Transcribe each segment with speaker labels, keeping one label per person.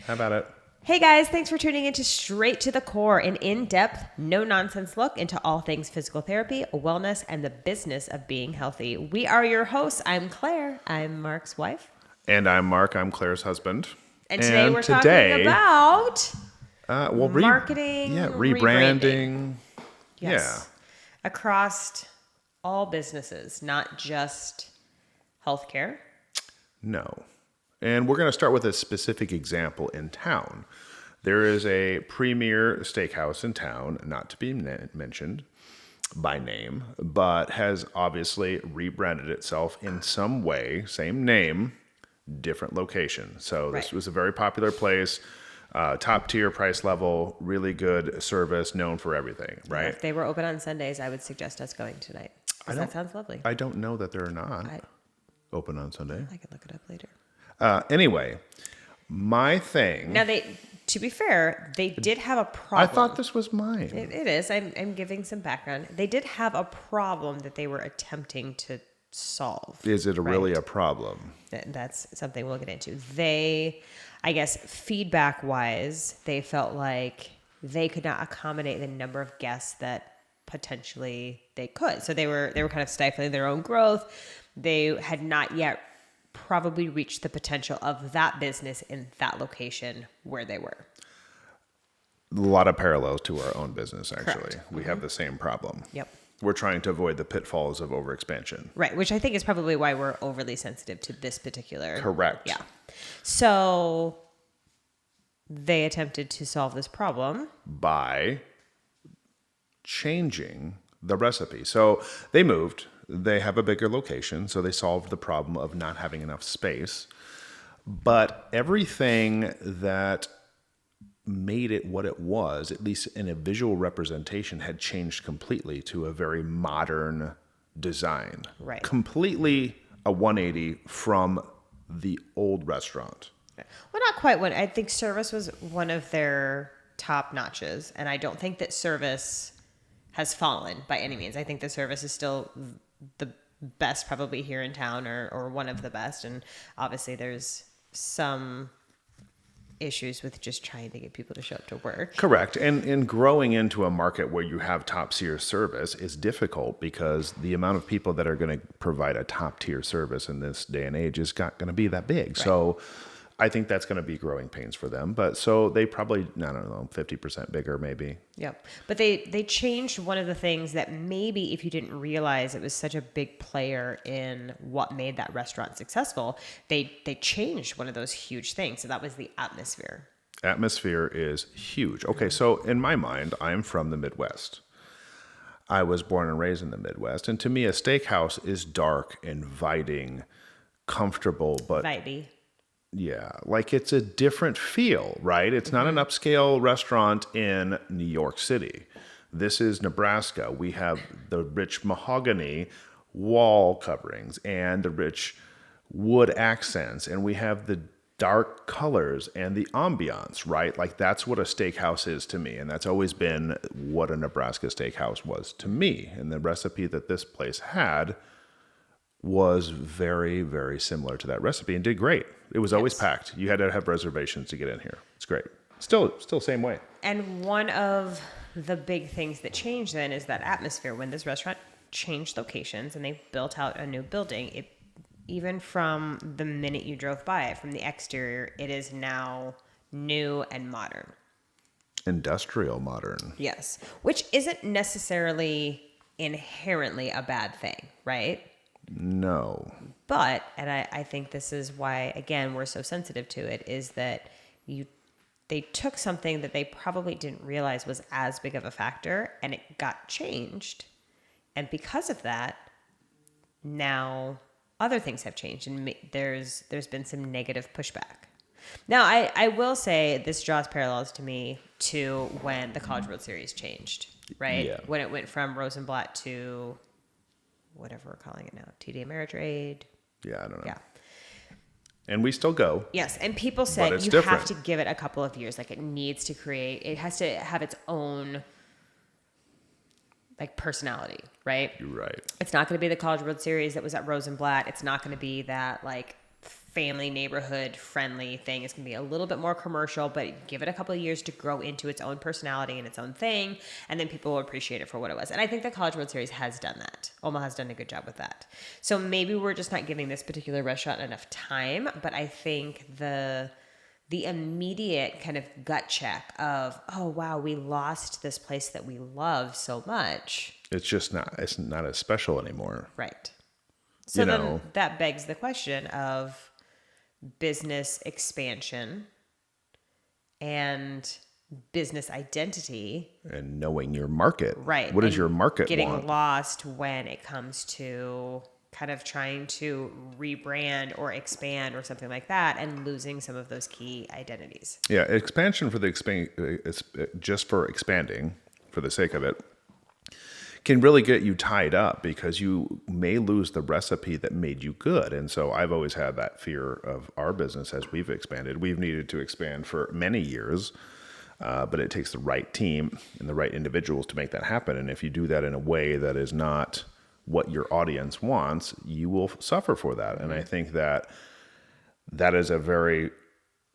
Speaker 1: How about it?
Speaker 2: Hey guys, thanks for tuning into Straight to the Core, an in-depth, no-nonsense look into all things physical therapy, wellness, and the business of being healthy. We are your hosts. I'm Claire. I'm Mark's wife.
Speaker 1: And I'm Mark. I'm Claire's husband.
Speaker 2: And today we're talking about marketing,
Speaker 1: rebranding.
Speaker 2: Yes. Across all businesses, not just healthcare.
Speaker 1: No. And we're going to start with a specific example in town. There is a premier steakhouse in town, not to be mentioned by name, but has obviously rebranded itself in some way, same name, different location. So this was a very popular place, top tier price level, really good service, known for everything, right?
Speaker 2: If they were open on Sundays, I would suggest us going tonight. That sounds lovely.
Speaker 1: I don't know that they're not open on Sunday.
Speaker 2: I can look it up later.
Speaker 1: Anyway, my thing.
Speaker 2: Now, to be fair, they did have a problem.
Speaker 1: I thought this was mine.
Speaker 2: It is. I'm giving some background. They did have a problem that they were attempting to solve.
Speaker 1: Is it really a problem?
Speaker 2: That's something we'll get into. I guess, feedback-wise, they felt like they could not accommodate the number of guests that potentially they could. So they were kind of stifling their own growth. They had not yet probably reached the potential of that business in that location where they were.
Speaker 1: A lot of parallels to our own business, actually.
Speaker 2: Correct.
Speaker 1: We have the same problem.
Speaker 2: Yep.
Speaker 1: We're trying to avoid the pitfalls of overexpansion.
Speaker 2: Right, which I think is probably why we're overly sensitive to this particular.
Speaker 1: Correct.
Speaker 2: Yeah. So they attempted to solve this problem
Speaker 1: by changing the recipe. So they moved. They have a bigger location, so they solved the problem of not having enough space. But everything that made it what it was, at least in a visual representation, had changed completely to a very modern design.
Speaker 2: Right.
Speaker 1: Completely a 180 from the old restaurant.
Speaker 2: Well, not quite one. I think service was one of their top notches, and I don't think that service has fallen by any means. I think the service is still the best probably here in town, or one of the best. And obviously there's some issues with just trying to get people to show up to work.
Speaker 1: Correct. And growing into a market where you have top tier service is difficult because the amount of people that are going to provide a top tier service in this day and age is not going to be that big. Right. So I think that's going to be growing pains for them. But so they probably, I don't know, 50% bigger maybe.
Speaker 2: Yep. But they changed one of the things that maybe if you didn't realize it was such a big player in what made that restaurant successful, they changed one of those huge things. So that was the atmosphere.
Speaker 1: Atmosphere is huge. Okay, so in my mind, I'm from the Midwest. I was born and raised in the Midwest. And to me, a steakhouse is dark, inviting, comfortable, but...
Speaker 2: Vibey.
Speaker 1: Yeah, like it's a different feel, right? It's not an upscale restaurant in New York City. This is Nebraska. We have the rich mahogany wall coverings and the rich wood accents, and we have the dark colors and the ambiance, right? Like that's what a steakhouse is to me, and that's always been what a Nebraska steakhouse was to me. And the recipe that this place had was very, very similar to that recipe and did great. It was always packed. You had to have reservations to get in here. It's great. Still same way.
Speaker 2: And one of the big things that changed then is that atmosphere. When this restaurant changed locations and they built out a new building, even from the minute you drove by it, from the exterior, it is now new and modern.
Speaker 1: Industrial modern.
Speaker 2: Yes. Which isn't necessarily inherently a bad thing, right?
Speaker 1: No.
Speaker 2: But, and I think this is why, again, we're so sensitive to it, is that they took something that they probably didn't realize was as big of a factor, and it got changed. And because of that, now other things have changed, and there's been some negative pushback. Now, I will say this draws parallels to me to when the College World Series changed, right?
Speaker 1: Yeah.
Speaker 2: When it went from Rosenblatt to whatever we're calling it now, TD Ameritrade.
Speaker 1: Yeah, I don't know.
Speaker 2: Yeah.
Speaker 1: And we still go.
Speaker 2: Yes, and people said you have to give it a couple of years. Like it has to have its own like personality, right?
Speaker 1: You're right.
Speaker 2: It's not going to be the College World Series that was at Rosenblatt. It's not going to be that like family neighborhood friendly thing. It's going to be a little bit more commercial, but give it a couple of years to grow into its own personality and its own thing, and then people will appreciate it for what it was. And I think the College World Series has done that. Omaha has done a good job with that. So maybe we're just not giving this particular restaurant enough time, but I think the immediate kind of gut check of, oh wow, we lost this place that we love so much.
Speaker 1: It's not as special anymore.
Speaker 2: Right. So then that begs the question of business expansion and business identity.
Speaker 1: And knowing your market.
Speaker 2: Right.
Speaker 1: What does your market
Speaker 2: getting
Speaker 1: want?
Speaker 2: lost when it comes to kind of trying to rebrand or expand or something like that, and losing some of those key identities.
Speaker 1: Yeah, expansion for just for expanding, for the sake of it, can really get you tied up because you may lose the recipe that made you good. And so I've always had that fear of our business as we've expanded. We've needed to expand for many years, but it takes the right team and the right individuals to make that happen. And if you do that in a way that is not what your audience wants, you will suffer for that. And I think that is a very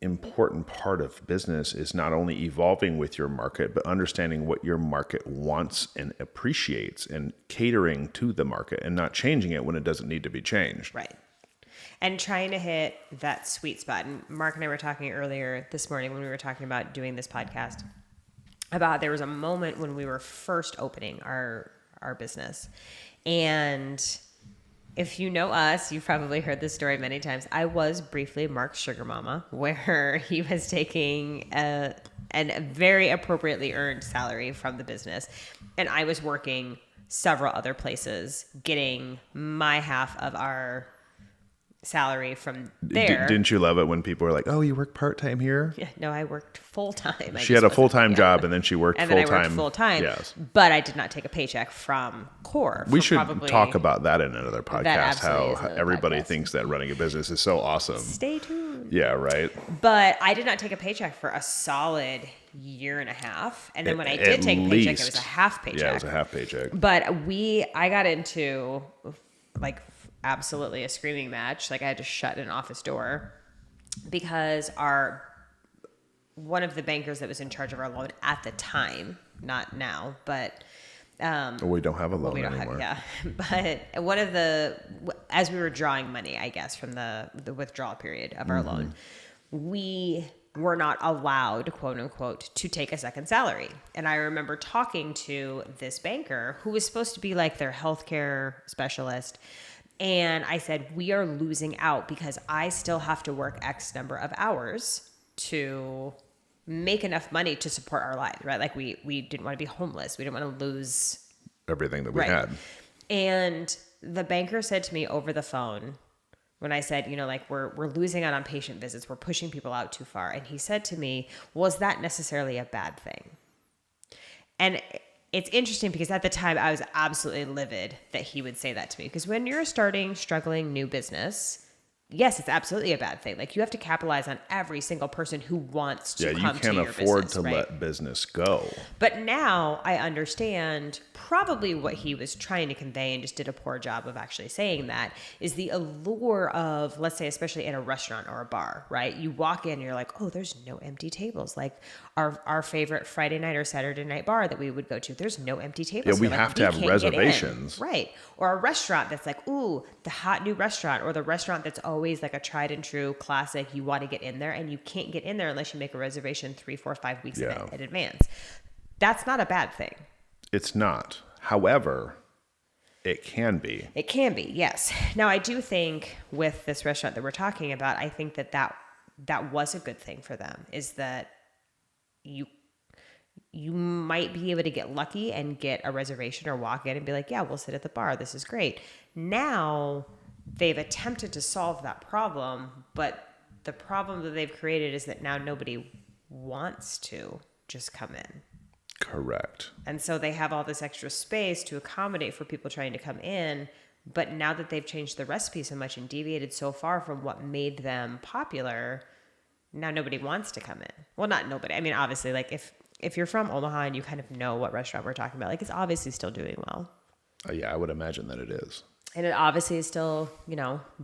Speaker 1: important part of business, is not only evolving with your market, but understanding what your market wants and appreciates and catering to the market and not changing it when it doesn't need to be changed.
Speaker 2: Right. And trying to hit that sweet spot. And Mark and I were talking earlier this morning when we were talking about doing this podcast about there was a moment when we were first opening our business. And if you know us, you've probably heard this story many times. I was briefly Mark's sugar mama, where he was taking a very appropriately earned salary from the business. And I was working several other places, getting my half of our salary from there.
Speaker 1: Didn't you love it when people were like, "Oh, you work part-time here?"
Speaker 2: Yeah, no, I worked full-time.
Speaker 1: She had a full-time job, and then she worked full-time.
Speaker 2: And then I worked full-time.
Speaker 1: Yes.
Speaker 2: But I did not take a paycheck from C.O.R.E.
Speaker 1: We should talk about that in another podcast, how everybody
Speaker 2: podcast.
Speaker 1: thinks that running a business is so awesome.
Speaker 2: Stay tuned.
Speaker 1: Yeah, right.
Speaker 2: But I did not take a paycheck for a solid year and a half. And then when I did take a paycheck, it was a half paycheck.
Speaker 1: Yeah, it was a half paycheck.
Speaker 2: But I got into like absolutely a screaming match. Like I had to shut an office door because one of the bankers that was in charge of our loan at the time, not now, but
Speaker 1: we don't have a loan anymore.
Speaker 2: But as we were drawing money, I guess, from the withdrawal period of our loan, we were not allowed, quote unquote, to take a second salary. And I remember talking to this banker who was supposed to be like their healthcare specialist. And I said, we are losing out because I still have to work X number of hours to make enough money to support our lives, right? Like we didn't want to be homeless. We didn't want to lose
Speaker 1: everything that we had.
Speaker 2: And the banker said to me over the phone when I said, like we're losing out on patient visits. We're pushing people out too far. And he said to me, was that necessarily a bad thing? And it's interesting because at the time I was absolutely livid that he would say that to me. Because when you're struggling new business, yes, it's absolutely a bad thing. Like you have to capitalize on every single person who wants to come to your business. Yeah, you can't afford to let
Speaker 1: business go.
Speaker 2: But now I understand probably what he was trying to convey, and just did a poor job of actually saying that, is the allure of, let's say, especially in a restaurant or a bar, right? You walk in and you're like, oh, there's no empty tables. Like our favorite Friday night or Saturday night bar that we would go to, there's no empty tables.
Speaker 1: Yeah, we have to have reservations.
Speaker 2: Right. Or a restaurant that's like, ooh, the hot new restaurant, or the restaurant that's always like a tried and true classic. You want to get in there and you can't get in there unless you make a reservation 3, 4, 5 weeks in advance. That's not a bad thing.
Speaker 1: It's not. However, it can be.
Speaker 2: It can be, yes. Now, I do think with this restaurant that we're talking about, I think that was a good thing for them, is that you might be able to get lucky and get a reservation or walk in and be like, yeah, we'll sit at the bar. This is great. Now they've attempted to solve that problem, but the problem that they've created is that now nobody wants to just come in.
Speaker 1: Correct.
Speaker 2: And so they have all this extra space to accommodate for people trying to come in. But now that they've changed the recipe so much and deviated so far from what made them popular, now nobody wants to come in. Well, not nobody. I mean, obviously, like if you're from Omaha and you kind of know what restaurant we're talking about, like it's obviously still doing well.
Speaker 1: Yeah, I would imagine that it is.
Speaker 2: And it obviously is still,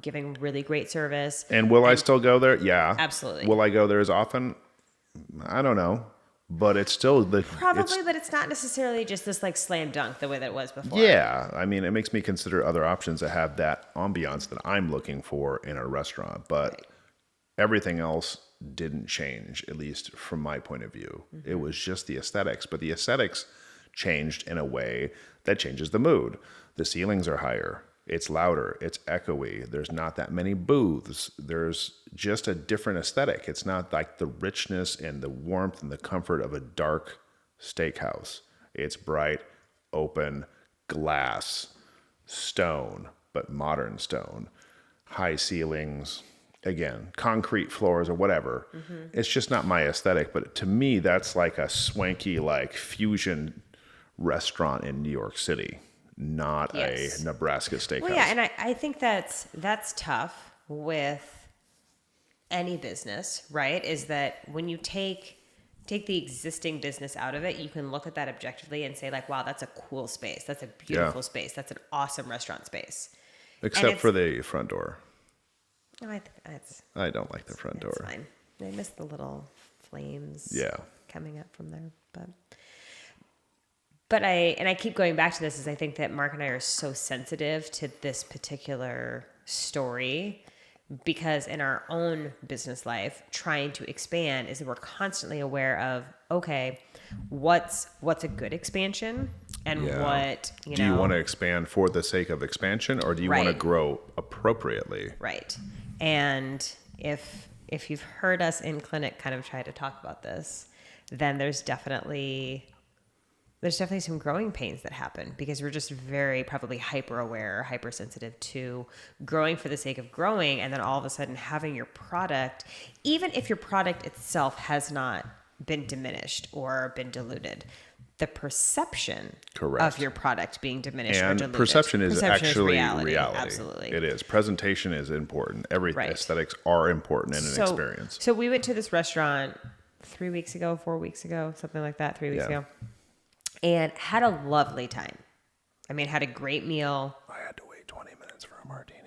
Speaker 2: giving really great service.
Speaker 1: And will I still go there? Yeah.
Speaker 2: Absolutely.
Speaker 1: Will I go there as often? I don't know. But it's still
Speaker 2: Probably, but it's not necessarily just this like slam dunk the way that it was before.
Speaker 1: Yeah. I mean, it makes me consider other options that have that ambiance that I'm looking for in a restaurant. But
Speaker 2: Right.
Speaker 1: everything else didn't change, at least from my point of view.
Speaker 2: Mm-hmm.
Speaker 1: It was just the aesthetics. But the aesthetics changed in a way that changes the mood. The ceilings are higher. It's louder. It's echoey. There's not that many booths. There's just a different aesthetic. It's not like the richness and the warmth and the comfort of a dark steakhouse. It's bright, open, glass, stone, but modern stone, high ceilings, again, concrete floors or whatever. It's just not my aesthetic. But to me, that's like a swanky, like fusion restaurant in New York City, not
Speaker 2: Yes.
Speaker 1: a Nebraska steakhouse.
Speaker 2: Well, yeah, and I think that's tough with any business, right? Is that when you take the existing business out of it, you can look at that objectively and say like, wow, that's a cool space. That's a beautiful space. That's an awesome restaurant space.
Speaker 1: Except for the front door.
Speaker 2: No, I think that's
Speaker 1: I don't like the front door.
Speaker 2: fine. I miss the little flames
Speaker 1: Yeah.
Speaker 2: coming up from there. But I keep going back to this is I think that Mark and I are so sensitive to this particular story because in our own business life, trying to expand is that we're constantly aware of, okay, what's a good expansion and what,
Speaker 1: Do you want to expand for the sake of expansion, or do you want to
Speaker 2: Right.
Speaker 1: grow appropriately?
Speaker 2: Right. And if you've heard us in clinic kind of try to talk about this, then there's definitely some growing pains that happen because we're just very probably hyper aware, hypersensitive to growing for the sake of growing. And then all of a sudden having your product, even if your product itself has not been diminished or been diluted, the perception
Speaker 1: Correct.
Speaker 2: of your product being diminished or
Speaker 1: And
Speaker 2: diluted.
Speaker 1: perception is actually reality.
Speaker 2: Absolutely.
Speaker 1: It is. Presentation is important. Everything.
Speaker 2: Right.
Speaker 1: Aesthetics are important in an experience.
Speaker 2: So we went to this restaurant 4 weeks ago, something like that, 3 weeks
Speaker 1: Yeah.
Speaker 2: ago, and had a lovely time. I mean, had a great meal.
Speaker 1: I had to wait 20 minutes for a martini.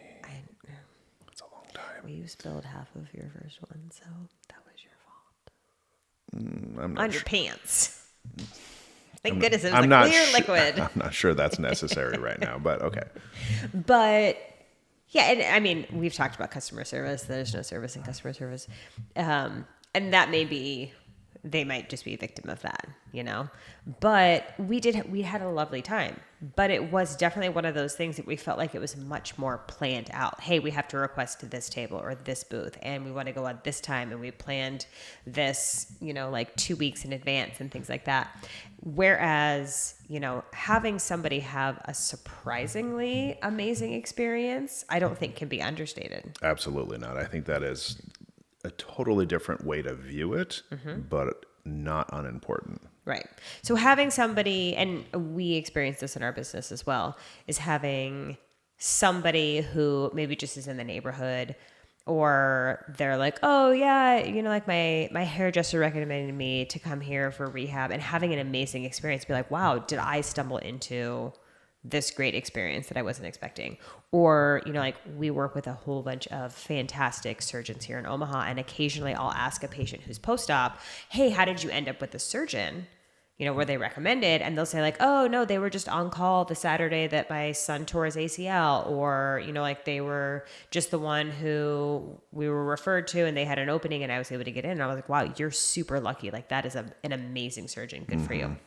Speaker 1: That's a long time.
Speaker 2: Well, you spilled half of your first one, so that was your fault.
Speaker 1: I'm not
Speaker 2: On your
Speaker 1: sure.
Speaker 2: pants. Thank goodness it was
Speaker 1: I'm
Speaker 2: a
Speaker 1: not
Speaker 2: clear
Speaker 1: su-
Speaker 2: liquid.
Speaker 1: I'm not sure that's necessary right now, but okay.
Speaker 2: But yeah, and I mean, we've talked about customer service. There's no service in customer service. And that may be, they might just be a victim of that, but we had a lovely time, but it was definitely one of those things that we felt like it was much more planned out. Hey, we have to request to this table or this booth and we want to go at this time. And we planned this, like 2 weeks in advance and things like that. Whereas, having somebody have a surprisingly amazing experience, I don't think can be understated.
Speaker 1: Absolutely not. I think that is a totally different way to view it, but not unimportant.
Speaker 2: Right. So having somebody, and we experience this in our business as well, is having somebody who maybe just is in the neighborhood or they're like, oh yeah, like my hairdresser recommended me to come here for rehab and having an amazing experience. Be like, wow, did I stumble into this great experience that I wasn't expecting? Or, like we work with a whole bunch of fantastic surgeons here in Omaha. And occasionally I'll ask a patient who's post-op, hey, how did you end up with the surgeon? Were they recommended? And they'll say like, oh no, they were just on call the Saturday that my son tore his ACL, or, like they were just the one who we were referred to and they had an opening and I was able to get in. And I was like, wow, you're super lucky. Like that is an amazing surgeon. Good for you.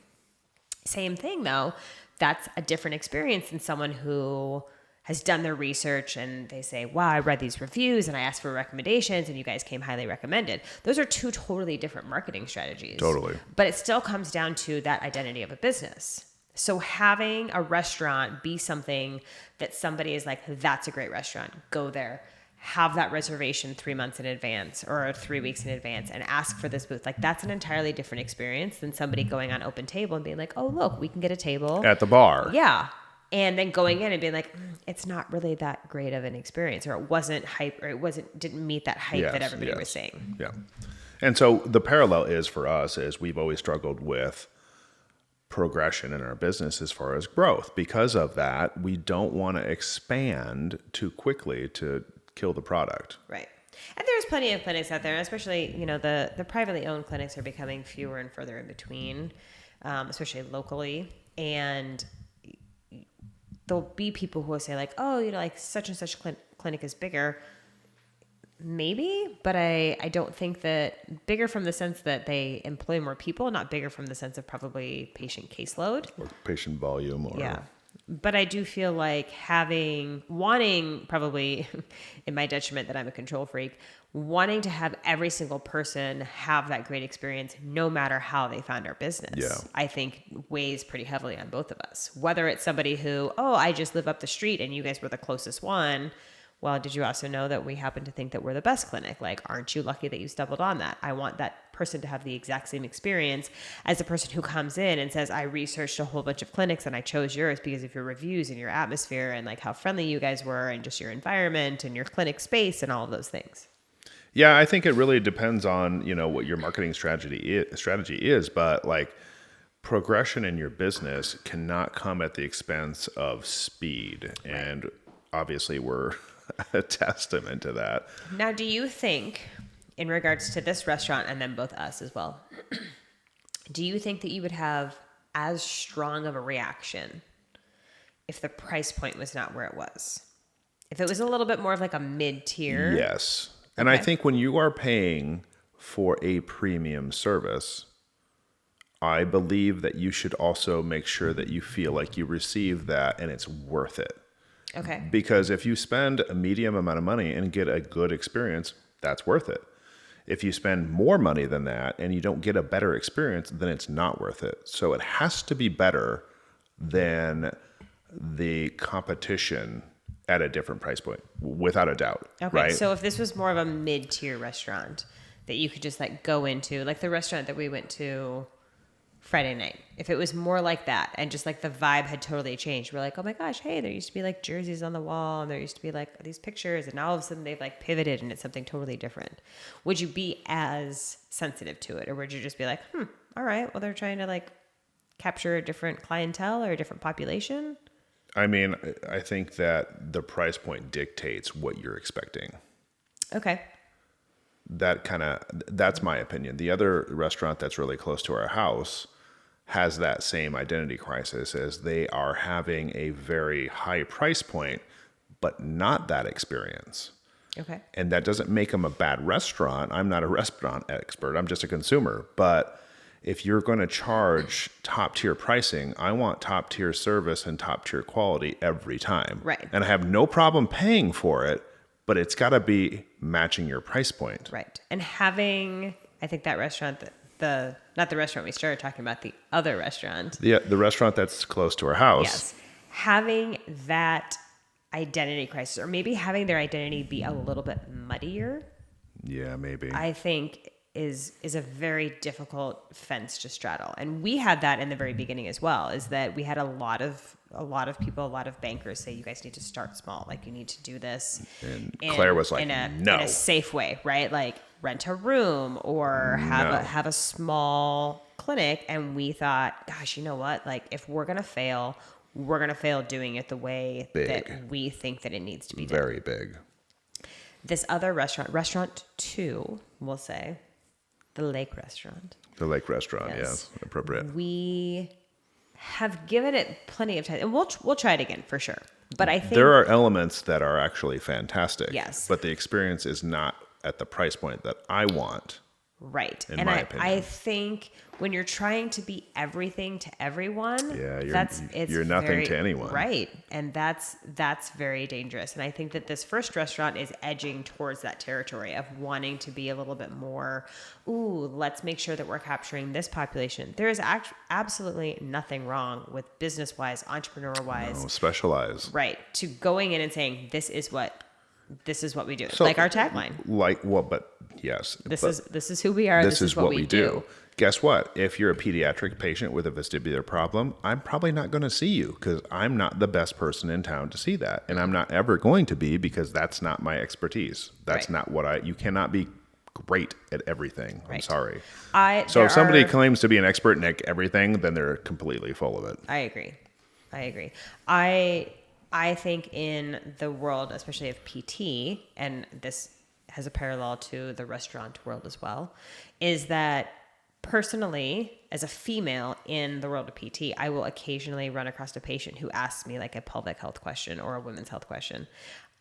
Speaker 2: Same thing though. That's a different experience than someone who has done their research and they say, wow, I read these reviews and I asked for recommendations and you guys came highly recommended. Those are two totally different marketing strategies.
Speaker 1: Totally.
Speaker 2: But it still comes down to that identity of a business. So having a restaurant be something that somebody is like, that's a great restaurant, go there. Have that reservation 3 months in advance or 3 weeks in advance and ask for this booth. Like that's an entirely different experience than somebody going on Open Table and being like, oh, look, we can get a table
Speaker 1: At the bar.
Speaker 2: Yeah. And then going in and being like, it's not really that great of an experience, or it wasn't hype, or didn't meet that hype that everybody was saying.
Speaker 1: Yeah. And so the parallel is for us is we've always struggled with progression in our business as far as growth. Because of that, we don't want to expand too quickly to kill the product.
Speaker 2: Right. And there's plenty of clinics out there, especially, the privately owned clinics are becoming fewer and further in between, especially locally. And there'll be people who will say like, oh, like such and such clinic is bigger. Maybe, but I don't think that bigger from the sense that they employ more people, not bigger from the sense of probably patient caseload.
Speaker 1: Or patient volume. Or
Speaker 2: Yeah. But I do feel like wanting probably in my detriment that I'm a control freak, wanting to have every single person have that great experience no matter how they found our business, I think weighs pretty heavily on both of us. Whether it's somebody who, oh, I just live up the street and you guys were the closest one. Well, did you also know that we happen to think that we're the best clinic? Like, aren't you lucky that you stumbled on that? I want that person to have the exact same experience as the person who comes in and says, I researched a whole bunch of clinics and I chose yours because of your reviews and your atmosphere and like how friendly you guys were and just your environment and your clinic space and all of those things.
Speaker 1: Yeah, I think it really depends on, what your marketing strategy is, but like progression in your business cannot come at the expense of speed. Right. And obviously we're a testament to that.
Speaker 2: Now, do you think, in regards to this restaurant and then both us as well, do you think that you would have as strong of a reaction if the price point was not where it was? If it was a little bit more of like a mid-tier?
Speaker 1: Yes. And I think when you are paying for a premium service, I believe that you should also make sure that you feel like you receive that and it's worth it.
Speaker 2: Okay.
Speaker 1: Because if you spend a medium amount of money and get a good experience, that's worth it. If you spend more money than that and you don't get a better experience, then it's not worth it. So it has to be better than the competition at a different price point, without a doubt.
Speaker 2: Okay.
Speaker 1: Right?
Speaker 2: So if this was more of a mid-tier restaurant that you could just like go into, like the restaurant that we went to Friday night, if it was more like that and just like the vibe had totally changed, we're like, oh my gosh, hey, there used to be like jerseys on the wall and there used to be like these pictures and now all of a sudden they've like pivoted and it's something totally different. Would you be as sensitive to it, or would you just be like, all right, well, they're trying to like capture a different clientele or a different population?
Speaker 1: I mean, I think that the price point dictates what you're expecting.
Speaker 2: Okay.
Speaker 1: That's my opinion. The other restaurant that's really close to our house has that same identity crisis, as they are having a very high price point, but not that experience.
Speaker 2: Okay.
Speaker 1: And that doesn't make them a bad restaurant. I'm not a restaurant expert. I'm just a consumer. But if you're going to charge top tier pricing, I want top tier service and top tier quality every time.
Speaker 2: Right.
Speaker 1: And I have no problem paying for it, but it's got to be matching your price point.
Speaker 2: Right. And having, I think that restaurant, not the restaurant we started talking about, the other restaurant.
Speaker 1: The restaurant that's close to our house.
Speaker 2: Yes. Having that identity crisis, or maybe having their identity be a little bit muddier.
Speaker 1: Yeah, maybe.
Speaker 2: I think is a very difficult fence to straddle. And we had that in the very beginning as well, is that we had a lot of people, a lot of bankers say, you guys need to start small. Like, you need to do this.
Speaker 1: And Claire was like, no.
Speaker 2: In a safe way, right? Like, rent a room or have a small clinic. And we thought, gosh, you know what? Like, if we're going to fail, we're going to fail doing it the way that we think that it needs to be done.
Speaker 1: Very big.
Speaker 2: This other restaurant 2, we'll say, the Lake Restaurant.
Speaker 1: The Lake Restaurant, yes. Appropriate.
Speaker 2: We have given it plenty of time, and we'll try it again for sure. But I think
Speaker 1: there are elements that are actually fantastic.
Speaker 2: Yes.
Speaker 1: But the experience is not at the price point that I want.
Speaker 2: Right.
Speaker 1: In my opinion.
Speaker 2: I think when you're trying to be everything to everyone,
Speaker 1: you're nothing to anyone.
Speaker 2: Right. And that's very dangerous. And I think that this first restaurant is edging towards that territory of wanting to be a little bit more, let's make sure that we're capturing this population. There is absolutely nothing wrong with business-wise, entrepreneur-wise.
Speaker 1: No, specialize.
Speaker 2: Right. To going in and saying, this is what we do. So, like our tagline.
Speaker 1: Like what? But yes.
Speaker 2: This is who we are. This is what we do.
Speaker 1: Guess what? If you're a pediatric patient with a vestibular problem, I'm probably not going to see you because I'm not the best person in town to see that. And I'm not ever going to be, because that's not my expertise. That's not what you cannot be great at everything. I'm
Speaker 2: Right.
Speaker 1: sorry. So
Speaker 2: There
Speaker 1: if somebody
Speaker 2: are,
Speaker 1: claims to be an expert in everything, then they're completely full of it.
Speaker 2: I agree. I think in the world, especially of PT, and this has a parallel to the restaurant world as well, is that personally, as a female in the world of PT, I will occasionally run across a patient who asks me like a pelvic health question or a women's health question.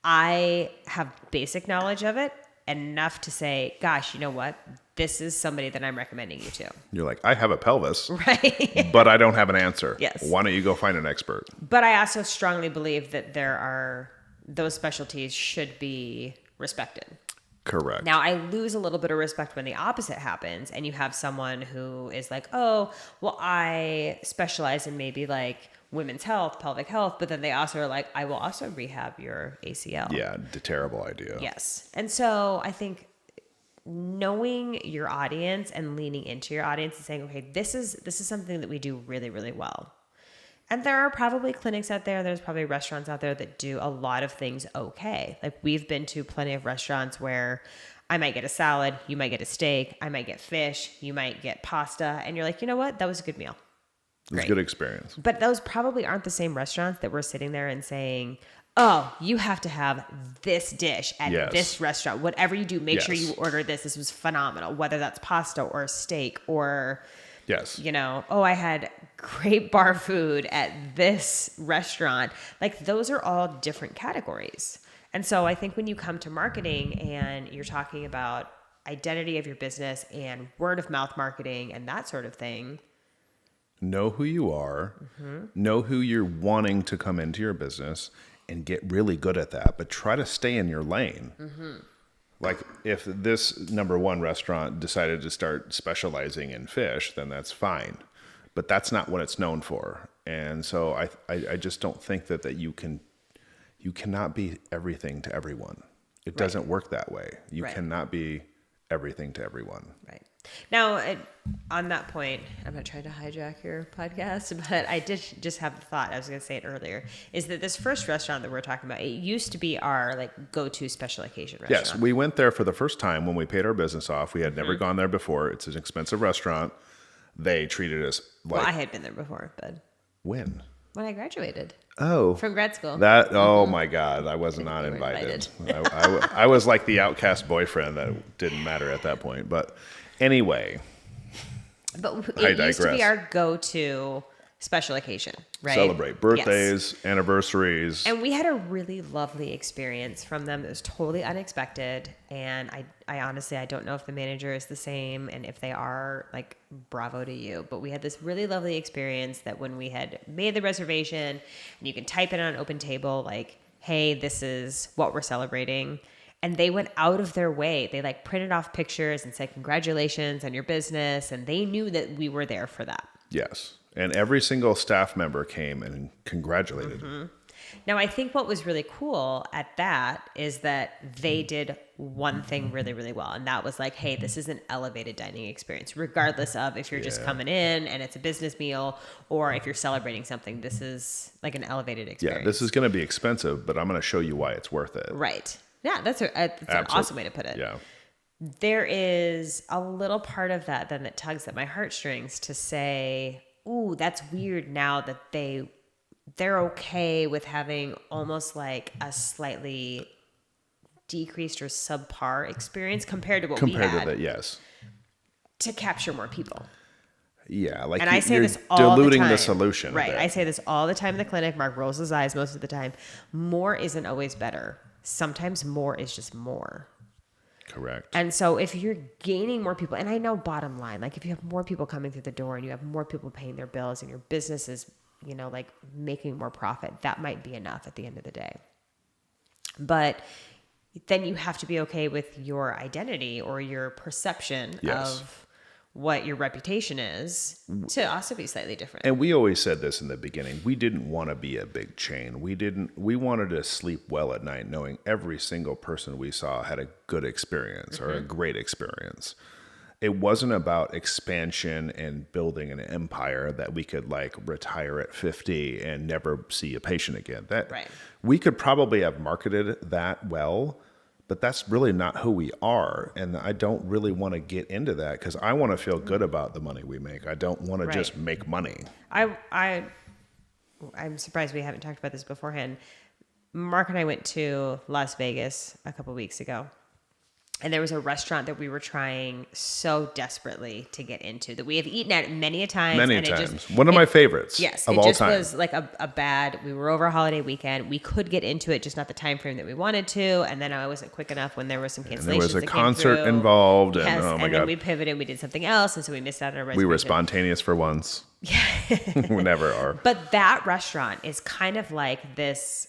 Speaker 2: I have basic knowledge of it, enough to say, gosh, you know what? This is somebody that I'm recommending you to.
Speaker 1: You're like, I have a pelvis,
Speaker 2: Right.
Speaker 1: but I don't have an answer.
Speaker 2: Yes.
Speaker 1: Why don't you go find an expert?
Speaker 2: But I also strongly believe that those specialties should be respected.
Speaker 1: Correct.
Speaker 2: Now, I lose a little bit of respect when the opposite happens and you have someone who is like, oh, well, I specialize in maybe like women's health, pelvic health, but then they also are like, I will also rehab your ACL.
Speaker 1: Yeah, the terrible idea.
Speaker 2: Yes. And so I think knowing your audience and leaning into your audience and saying, okay, this is something that we do really, really well. And there are probably clinics out there, there's probably restaurants out there that do a lot of things okay. Like we've been to plenty of restaurants where I might get a salad, you might get a steak, I might get fish, you might get pasta, and you're like, you know what? That was a good meal.
Speaker 1: It was a good experience.
Speaker 2: But those probably aren't the same restaurants that we're sitting there and saying, oh, you have to have this dish at this restaurant. Whatever you do, make sure you order this. This was phenomenal, whether that's pasta or steak or...
Speaker 1: Yes.
Speaker 2: You know, oh, I had great bar food at this restaurant. Like those are all different categories. And so I think when you come to marketing and you're talking about identity of your business and word of mouth marketing and that sort of thing.
Speaker 1: Know who you are, know who you're wanting to come into your business and get really good at that, but try to stay in your lane. Like if this number one restaurant decided to start specializing in fish, then that's fine. But that's not what it's known for. And so I just don't think that you cannot be everything to everyone. It doesn't work that way. You cannot be everything to everyone.
Speaker 2: Right. Now, on that point, I'm not trying to hijack your podcast, but I did just have the thought, I was going to say it earlier, is that this first restaurant that we're talking about, it used to be our like go-to special occasion restaurant.
Speaker 1: Yes, we went there for the first time when we paid our business off. We had never gone there before. It's an expensive restaurant. They treated us like...
Speaker 2: Well, I had been there before, but...
Speaker 1: When?
Speaker 2: When I graduated.
Speaker 1: Oh.
Speaker 2: From grad school.
Speaker 1: Oh my God, I was not invited. I was like the outcast boyfriend that didn't matter at that point. But anyway,
Speaker 2: but it used to be our go-to special occasion, right?
Speaker 1: Celebrate birthdays, anniversaries.
Speaker 2: And we had a really lovely experience from them. It was totally unexpected. And I honestly, I don't know if the manager is the same. And if they are, like, bravo to you. But we had this really lovely experience that when we had made the reservation, and you can type it on an open table, like, hey, this is what we're celebrating. And they went out of their way. They like printed off pictures and said, congratulations on your business. And they knew that we were there for that.
Speaker 1: Yes. And every single staff member came and congratulated.
Speaker 2: Now, I think what was really cool at that is that they did one thing really, really well. And that was like, hey, this is an elevated dining experience, regardless of if you're just coming in and it's a business meal or if you're celebrating something. This is like an elevated experience.
Speaker 1: Yeah, this is going to be expensive, but I'm going to show you why it's worth it.
Speaker 2: Right. Yeah, that's an awesome way to put it.
Speaker 1: Yeah.
Speaker 2: There is a little part of that then that tugs at my heartstrings to say, ooh, that's weird now that they're okay with having almost like a slightly decreased or subpar experience compared to what we had.
Speaker 1: Compared to that, yes.
Speaker 2: To capture more people.
Speaker 1: Yeah, like
Speaker 2: And I say
Speaker 1: you're
Speaker 2: this all the time.
Speaker 1: diluting the solution.
Speaker 2: Right. I say this all the time in the clinic. Mark rolls his eyes most of the time. More isn't always better. Sometimes more is just more.
Speaker 1: Correct.
Speaker 2: And so if you're gaining more people, and I know bottom line, like if you have more people coming through the door and you have more people paying their bills and your business is, you know, like making more profit, that might be enough at the end of the day. But then you have to be okay with your identity or your perception of what your reputation is to also be slightly different.
Speaker 1: And we always said this in the beginning. We didn't want to be a big chain. We wanted to sleep well at night knowing every single person we saw had a good experience or a great experience. It wasn't about expansion and building an empire that we could like retire at 50 and never see a patient again. We could probably have marketed that well, but that's really not who we are. And I don't really want to get into that because I want to feel good about the money we make. I don't want to
Speaker 2: Right.
Speaker 1: just make money.
Speaker 2: I'm surprised we haven't talked about this beforehand. Mark and I went to Las Vegas a couple weeks ago. And there was a restaurant that we were trying so desperately to get into that we have eaten at many a time.
Speaker 1: Many times. One of my favorites
Speaker 2: yes,
Speaker 1: of
Speaker 2: it
Speaker 1: all
Speaker 2: just
Speaker 1: time.
Speaker 2: was like a bad, we were over a holiday weekend. We could get into it, just not the time frame that we wanted to. And then I wasn't quick enough when there was some cancellations.
Speaker 1: And there was a
Speaker 2: that
Speaker 1: concert
Speaker 2: came through.
Speaker 1: involved. And
Speaker 2: Yes,
Speaker 1: oh my
Speaker 2: and
Speaker 1: God.
Speaker 2: then we pivoted and we did something else. And so we missed out on a reservation.
Speaker 1: We were spontaneous for once. We never are.
Speaker 2: But that restaurant is kind of like this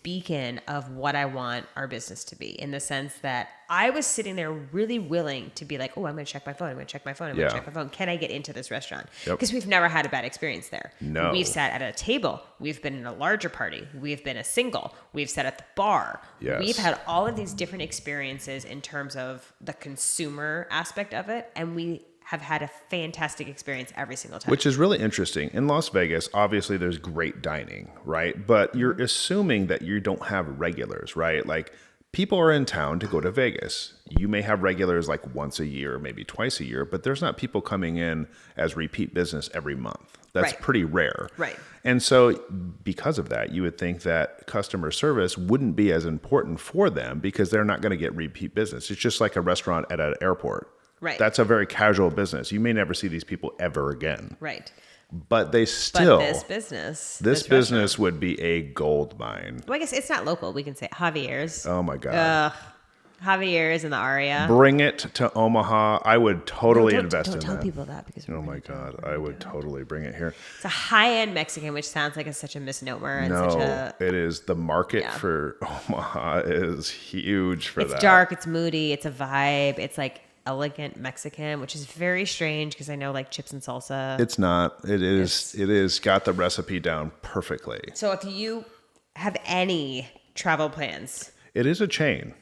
Speaker 2: beacon of what I want our business to be, in the sense that I was sitting there really willing to be like, oh, I'm going to check my phone. I'm going to check my phone. I'm going to check my phone. Can I get into this restaurant? Because we've never had a bad experience there.
Speaker 1: No.
Speaker 2: We've sat at a table. We've been in a larger party. We've been a single. We've sat at the bar.
Speaker 1: Yes.
Speaker 2: We've had all of these different experiences in terms of the consumer aspect of it. And we have had a fantastic experience every single time.
Speaker 1: Which is really interesting. In Las Vegas, obviously there's great dining, right? But you're assuming that you don't have regulars, right? Like, people are in town to go to Vegas. You may have regulars like once a year, maybe twice a year, but there's not people coming in as repeat business every month. That's pretty rare.
Speaker 2: Right.
Speaker 1: And so because of that, you would think that customer service wouldn't be as important for them because they're not going to get repeat business. It's just like a restaurant at an airport.
Speaker 2: Right.
Speaker 1: That's a very casual business. You may never see these people ever again.
Speaker 2: Right.
Speaker 1: But they still...
Speaker 2: But this business...
Speaker 1: This business would be a gold mine.
Speaker 2: Well, I guess it's not local. We can say Javier's.
Speaker 1: Oh, my God.
Speaker 2: Javier's in the Aria.
Speaker 1: Bring it to Omaha. I would totally invest in that.
Speaker 2: Don't tell people that. Because
Speaker 1: Oh, my God. I would totally bring it here.
Speaker 2: It's a high-end Mexican, which sounds like it's such a misnomer. And
Speaker 1: No,
Speaker 2: such a,
Speaker 1: it is. The market for Omaha is huge for that.
Speaker 2: It's dark. It's moody. It's a vibe. It's like elegant Mexican, which is very strange because I know like chips and salsa.
Speaker 1: It's not. It is. It is got the recipe down perfectly.
Speaker 2: So if you have any travel plans,
Speaker 1: it is a chain.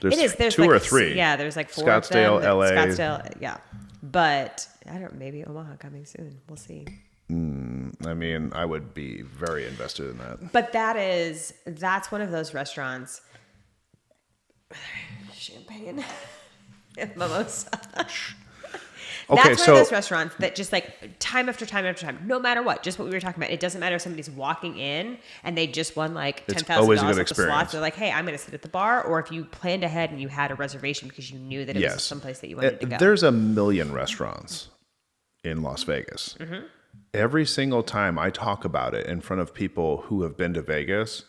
Speaker 1: There's,
Speaker 2: There's
Speaker 1: two
Speaker 2: like,
Speaker 1: or three.
Speaker 2: Yeah, there's like 4
Speaker 1: Scottsdale,
Speaker 2: of them.
Speaker 1: LA.
Speaker 2: Scottsdale, yeah. But I don't. Maybe Omaha coming soon. We'll see.
Speaker 1: I mean, I would be very invested in that.
Speaker 2: But that's one of those restaurants. Champagne. Mimosa.
Speaker 1: Okay,
Speaker 2: That's one of those restaurants that just like time after time after time, no matter what, just what we were talking about. It doesn't matter if somebody's walking in and they just won like $10,000 at the slots. They're like, hey, I'm going to sit at the bar. Or if you planned ahead and you had a reservation because you knew that it was someplace that you wanted to go.
Speaker 1: There's a million restaurants in Las Vegas. Mm-hmm. Every single time I talk about it in front of people who have been to Vegas,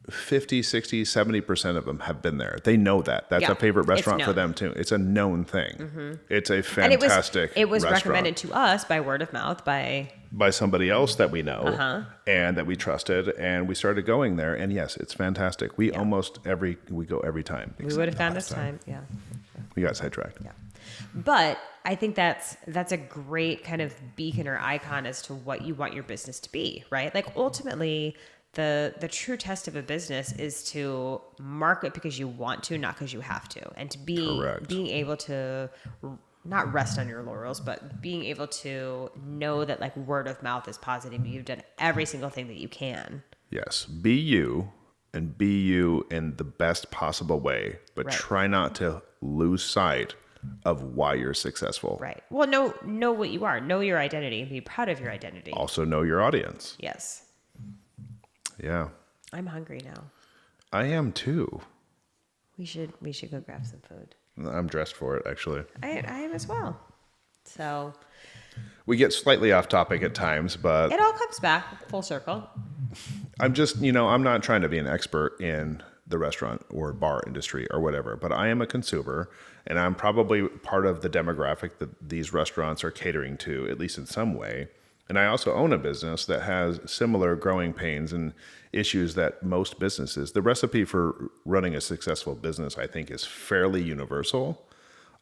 Speaker 1: 50, 60, 70% of them have been there. They know that. That's a favorite restaurant for them too. It's a known thing. Mm-hmm. It's a fantastic
Speaker 2: It was
Speaker 1: restaurant.
Speaker 2: recommended to us by word of mouth by
Speaker 1: somebody else that we know and that we trusted, and we started going there, and yes, it's fantastic. We we go every time.
Speaker 2: We would have gone this time. Yeah.
Speaker 1: We got sidetracked.
Speaker 2: Yeah. But I think that's a great kind of beacon or icon as to what you want your business to be, right? Like ultimately the true test of a business is to market because you want to, not because you have to. And to being able to not rest on your laurels, but being able to know that like word of mouth is positive. You've done every single thing that you can.
Speaker 1: Yes. Be you, and be you in the best possible way, but try not to lose sight of why you're successful.
Speaker 2: Right. Well, know what you are. Know your identity and be proud of your identity.
Speaker 1: Also know your audience.
Speaker 2: Yes.
Speaker 1: Yeah.
Speaker 2: I'm hungry now.
Speaker 1: I am too.
Speaker 2: We should go grab some food.
Speaker 1: I'm dressed for it, actually.
Speaker 2: I am as well. So
Speaker 1: we get slightly off topic at times, but
Speaker 2: it all comes back full circle.
Speaker 1: I'm just, I'm not trying to be an expert in the restaurant or bar industry or whatever, but I am a consumer, and I'm probably part of the demographic that these restaurants are catering to, at least in some way. And I also own a business that has similar growing pains and issues that most businesses. The recipe for running a successful business, I think, is fairly universal.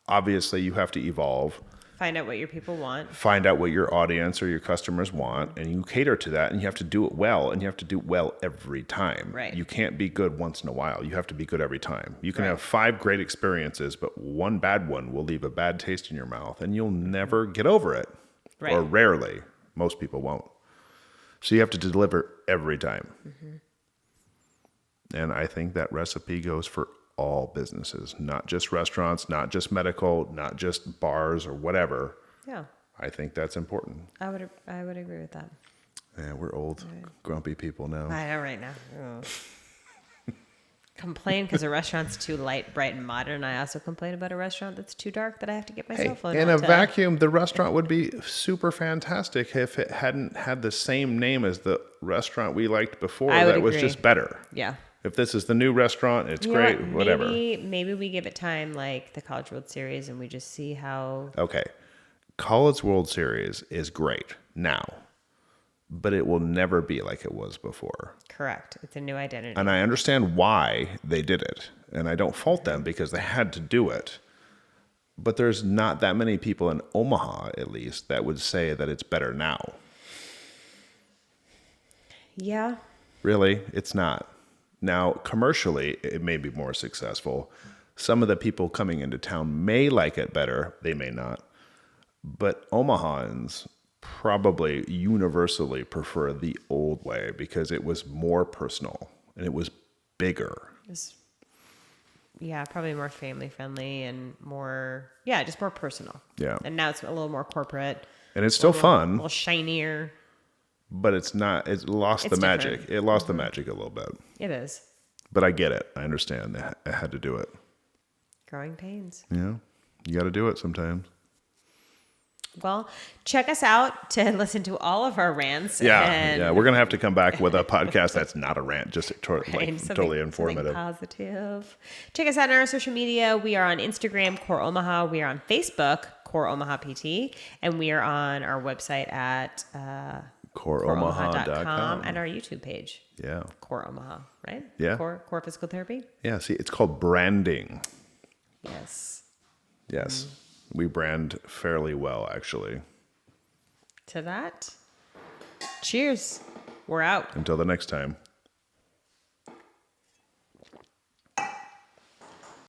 Speaker 1: Obviously, you have to evolve.
Speaker 2: Find out what your people want.
Speaker 1: Find out what your audience or your customers want, and you cater to that, and you have to do it well, and you have to do it well every time.
Speaker 2: Right.
Speaker 1: You can't be good once in a while. You have to be good every time. You can have 5 great experiences, but one bad one will leave a bad taste in your mouth, and you'll never get over it.
Speaker 2: Right.
Speaker 1: Or rarely. Most people won't. So you have to deliver every time. Mm-hmm. And I think that recipe goes for all businesses, not just restaurants, not just medical, not just bars or whatever.
Speaker 2: Yeah.
Speaker 1: I think that's important.
Speaker 2: I would agree with that.
Speaker 1: Yeah, we're old, grumpy people now.
Speaker 2: I know right now. Ugh. Complain because a restaurant's too light, bright, and modern. I also complain about a restaurant that's too dark that I have to get my cell phone
Speaker 1: in
Speaker 2: out
Speaker 1: a
Speaker 2: to-
Speaker 1: vacuum, the restaurant would be super fantastic if it hadn't had the same name as the restaurant we liked before.
Speaker 2: I would
Speaker 1: That was
Speaker 2: agree.
Speaker 1: just better.
Speaker 2: Yeah.
Speaker 1: If this is the new restaurant, it's
Speaker 2: You know
Speaker 1: great,
Speaker 2: what?
Speaker 1: whatever.
Speaker 2: Maybe we give it time like the College World Series and we just see how.
Speaker 1: Okay. College World Series is great now, but it will never be like it was before.
Speaker 2: Correct. It's a new identity.
Speaker 1: And I understand why they did it. And I don't fault them because they had to do it. But there's not that many people in Omaha, at least, that would say that it's better now.
Speaker 2: Yeah.
Speaker 1: Really, it's not. Now, commercially, it may be more successful. Some of the people coming into town may like it better. They may not. But Omahans probably universally prefer the old way because it was more personal and it was bigger.
Speaker 2: Yeah, probably more family friendly and more, just more personal.
Speaker 1: Yeah.
Speaker 2: And now it's a little more corporate.
Speaker 1: And it's still
Speaker 2: A
Speaker 1: fun,
Speaker 2: little shinier.
Speaker 1: but it's not, it lost
Speaker 2: It's
Speaker 1: the magic.
Speaker 2: different.
Speaker 1: It lost the magic a little bit.
Speaker 2: It is.
Speaker 1: But I get it. I understand. I had to do it.
Speaker 2: Growing pains.
Speaker 1: Yeah. You got to do it sometimes.
Speaker 2: Well, check us out to listen to all of our rants.
Speaker 1: Yeah. We're going to have to come back with a podcast that's not a rant, just
Speaker 2: Something
Speaker 1: totally informative.
Speaker 2: Positive. Check us out on our social media. We are on Instagram, C.O.R.E Omaha. We are on Facebook, C.O.R.E Omaha PT. And we are on our website at
Speaker 1: COREOmaha.com.
Speaker 2: and our YouTube page.
Speaker 1: Yeah.
Speaker 2: C.O.R.E Omaha, right?
Speaker 1: Yeah.
Speaker 2: C.O.R.E Physical Therapy?
Speaker 1: Yeah. See, it's called branding.
Speaker 2: Yes.
Speaker 1: Yes. We brand fairly well, actually.
Speaker 2: To that, cheers. We're out.
Speaker 1: Until the next time.